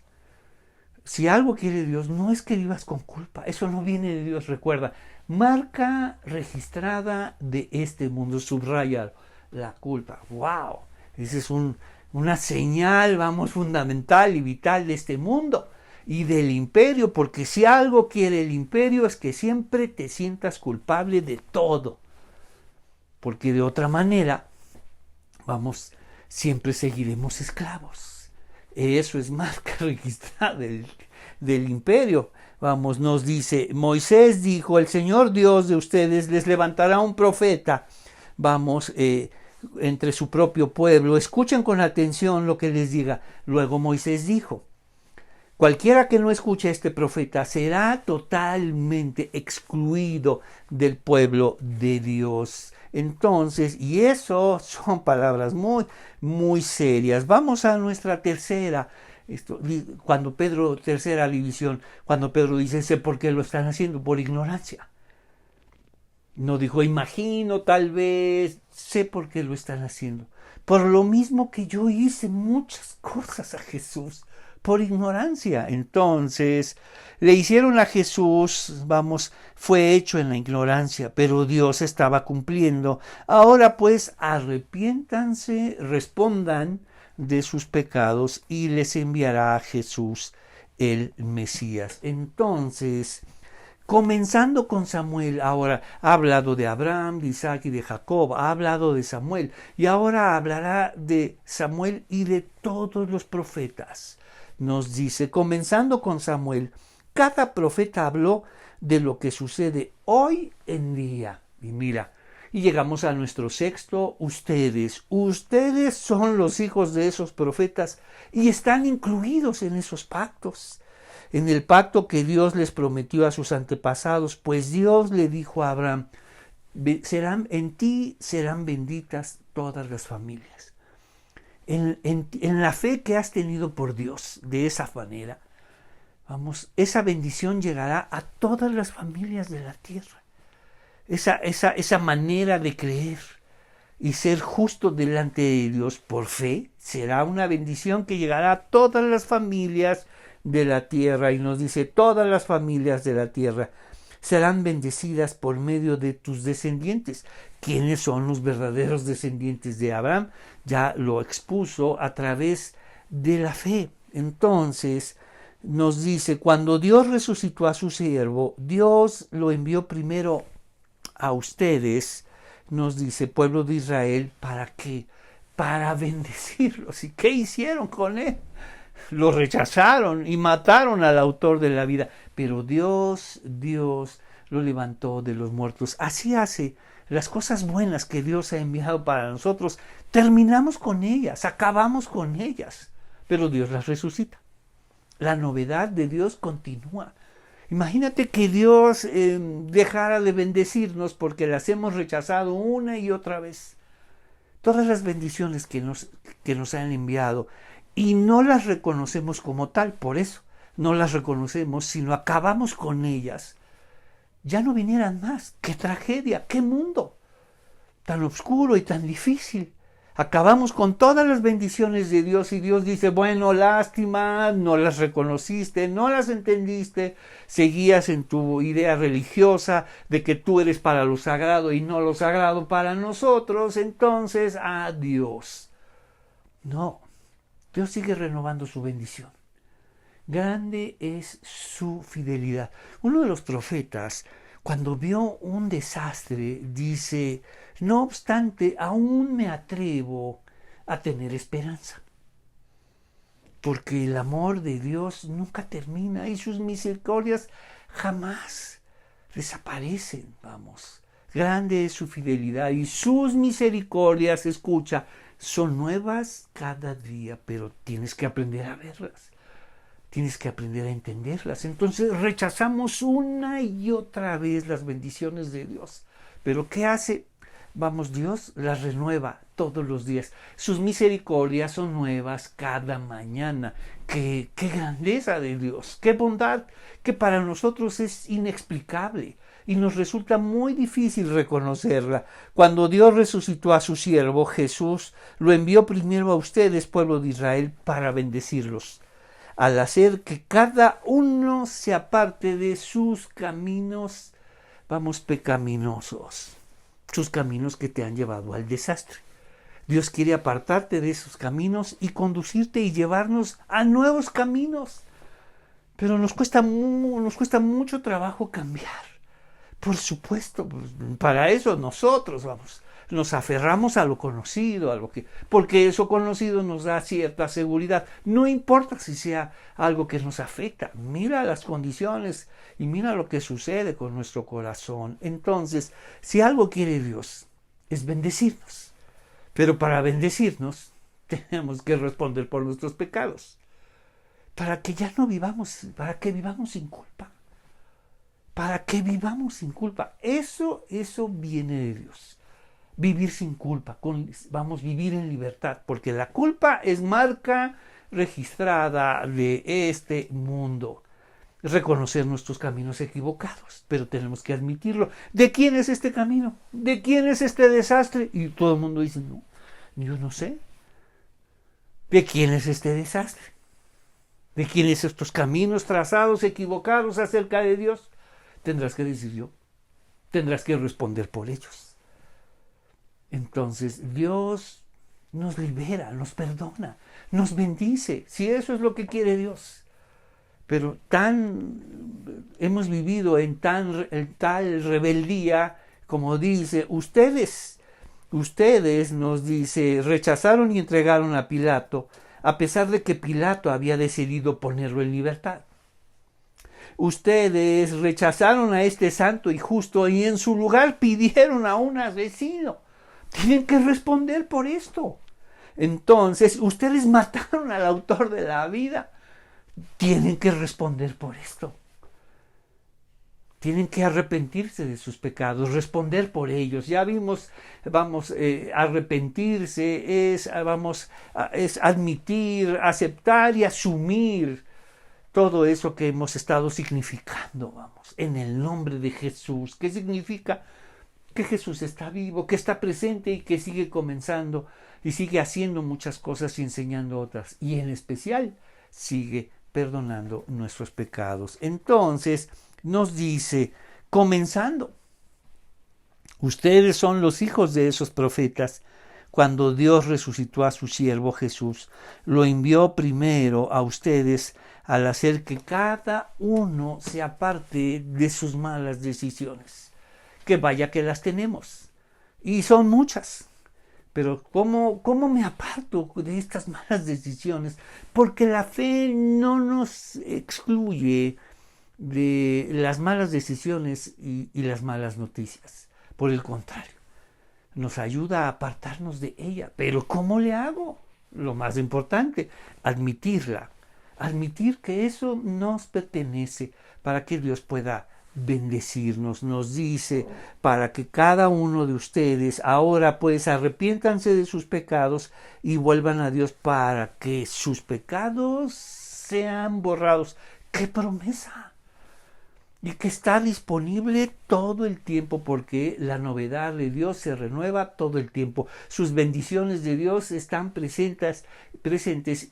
Si algo quiere Dios, no es que vivas con culpa. Eso no viene de Dios, recuerda. Marca registrada de este mundo, subraya la culpa. ¡Wow! Esa es una señal, fundamental y vital de este mundo y del imperio, porque si algo quiere el imperio es que siempre te sientas culpable de todo, porque de otra manera, siempre seguiremos esclavos. Eso es marca registrada del imperio. Nos dice, Moisés dijo, el Señor Dios de ustedes les levantará un profeta, entre su propio pueblo. Escuchen con atención lo que les diga. Luego Moisés dijo, cualquiera que no escuche a este profeta será totalmente excluido del pueblo de Dios. Entonces, y eso son palabras muy, muy serias. Vamos a nuestra tercera tercera división, cuando Pedro dice, sé por qué lo están haciendo, por ignorancia. No dijo, imagino, tal vez, sé por qué lo están haciendo. Por lo mismo que yo hice muchas cosas a Jesús, por ignorancia. Entonces, le hicieron a Jesús, fue hecho en la ignorancia, pero Dios estaba cumpliendo. Ahora pues, arrepiéntanse, respondan de sus pecados y les enviará a Jesús el Mesías. Entonces, comenzando con Samuel, ahora ha hablado de Abraham, de Isaac y de Jacob, ha hablado de Samuel, y ahora hablará de Samuel y de todos los profetas. Nos dice, comenzando con Samuel, cada profeta habló de lo que sucede hoy en día. Y mira, y llegamos a nuestro sexto, ustedes son los hijos de esos profetas y están incluidos en esos pactos. En el pacto que Dios les prometió a sus antepasados, pues Dios le dijo a Abraham, en ti serán benditas todas las familias. En la fe que has tenido por Dios, de esa manera, esa bendición llegará a todas las familias de la tierra. Esa manera de creer y ser justo delante de Dios por fe será una bendición que llegará a todas las familias de la tierra. Y nos dice, todas las familias de la tierra serán bendecidas por medio de tus descendientes. ¿Quiénes son los verdaderos descendientes de Abraham? Ya lo expuso a través de la fe. Entonces nos dice, cuando Dios resucitó a su siervo, Dios lo envió primero a ustedes nos dice, pueblo de Israel, ¿para qué? Para bendecirlos. ¿Y qué hicieron con él? Lo rechazaron y mataron al autor de la vida. Pero Dios lo levantó de los muertos. Así hace las cosas buenas que Dios ha enviado para nosotros. Terminamos con ellas, acabamos con ellas. Pero Dios las resucita. La novedad de Dios continúa. Imagínate que Dios dejara de bendecirnos porque las hemos rechazado una y otra vez. Todas las bendiciones que nos han enviado y no las reconocemos como tal, por eso no las reconocemos, sino acabamos con ellas. Ya no vinieran más. ¡Qué tragedia! ¡Qué mundo tan oscuro y tan difícil! Acabamos con todas las bendiciones de Dios y Dios dice, bueno, lástima, no las reconociste, no las entendiste, seguías en tu idea religiosa de que tú eres para lo sagrado y no lo sagrado para nosotros, entonces, adiós. No, Dios sigue renovando su bendición. Grande es su fidelidad. Uno de los profetas, cuando vio un desastre, dice, no obstante, aún me atrevo a tener esperanza. Porque el amor de Dios nunca termina y sus misericordias jamás desaparecen, vamos. Grande es su fidelidad y sus misericordias, escucha, son nuevas cada día, pero tienes que aprender a verlas. Tienes que aprender a entenderlas. Entonces rechazamos una y otra vez las bendiciones de Dios. Pero ¿qué hace? Vamos, Dios las renueva todos los días. Sus misericordias son nuevas cada mañana. ¡Qué grandeza de Dios! ¡Qué bondad! Que para nosotros es inexplicable y nos resulta muy difícil reconocerla. Cuando Dios resucitó a su siervo, Jesús lo envió primero a ustedes, pueblo de Israel, para bendecirlos, al hacer que cada uno se aparte de sus caminos, vamos, pecaminosos, sus caminos que te han llevado al desastre. Dios quiere apartarte de esos caminos y conducirte y llevarnos a nuevos caminos. Pero nos cuesta mucho trabajo cambiar. Por supuesto, para eso nosotros, vamos, nos aferramos a lo conocido, porque eso conocido nos da cierta seguridad. No importa si sea algo que nos afecta. Mira las condiciones y mira lo que sucede con nuestro corazón. Entonces, si algo quiere Dios, es bendecirnos. Pero para bendecirnos, tenemos que responder por nuestros pecados. Para que ya no vivamos, para que vivamos sin culpa. Para que vivamos sin culpa. Eso viene de Dios. Vivir sin culpa, vamos a vivir en libertad, porque la culpa es marca registrada de este mundo. Reconocer nuestros caminos equivocados, pero tenemos que admitirlo. ¿De quién es este camino? ¿De quién es este desastre? Y todo el mundo dice, no, yo no sé. ¿De quién es este desastre? ¿De quién es estos caminos trazados equivocados acerca de Dios? Tendrás que decir yo. Tendrás que responder por ellos. Entonces Dios nos libera, nos perdona, nos bendice, si eso es lo que quiere Dios. Pero hemos vivido en tal rebeldía, como dice, ustedes nos dice, rechazaron y entregaron a Pilato, a pesar de que Pilato había decidido ponerlo en libertad. Ustedes rechazaron a este santo y justo y en su lugar pidieron a un asesino. Tienen que responder por esto. Entonces, ustedes mataron al autor de la vida. Tienen que responder por esto. Tienen que arrepentirse de sus pecados, responder por ellos. Ya vimos, arrepentirse es admitir, aceptar y asumir todo eso que hemos estado significando, en el nombre de Jesús. ¿Qué significa? Que Jesús está vivo, que está presente y que sigue comenzando y sigue haciendo muchas cosas y enseñando otras. Y en especial sigue perdonando nuestros pecados. Entonces nos dice, comenzando, ustedes son los hijos de esos profetas. Cuando Dios resucitó a su siervo Jesús, lo envió primero a ustedes al hacer que cada uno se aparte de sus malas decisiones. Que vaya que las tenemos. Y son muchas. Pero ¿cómo me aparto de estas malas decisiones? Porque la fe no nos excluye de las malas decisiones y las malas noticias. Por el contrario, nos ayuda a apartarnos de ella. Pero ¿cómo le hago? Lo más importante, admitirla. Admitir que eso nos pertenece para que Dios pueda bendecirnos. Nos dice para que cada uno de ustedes ahora pues arrepiéntanse de sus pecados y vuelvan a Dios para que sus pecados sean borrados. ¡Qué promesa! Y que está disponible todo el tiempo porque la novedad de Dios se renueva todo el tiempo. Sus bendiciones de Dios están presentes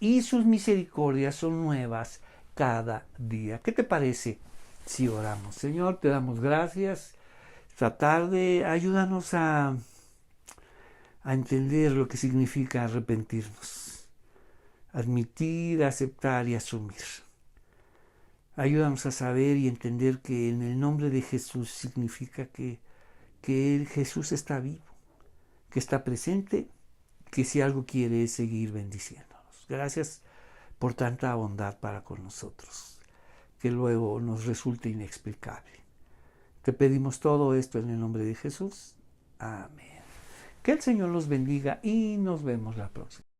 y sus misericordias son nuevas cada día. ¿Qué te parece si oramos? Señor, te damos gracias. Esta tarde ayúdanos a entender lo que significa arrepentirnos, admitir, aceptar y asumir. Ayúdanos a saber y entender que en el nombre de Jesús significa que Jesús está vivo, que está presente, que si algo quiere es seguir bendiciéndonos. Gracias por tanta bondad para con nosotros, que luego nos resulte inexplicable. Te pedimos todo esto en el nombre de Jesús. Amén. Que el Señor los bendiga y nos vemos la próxima.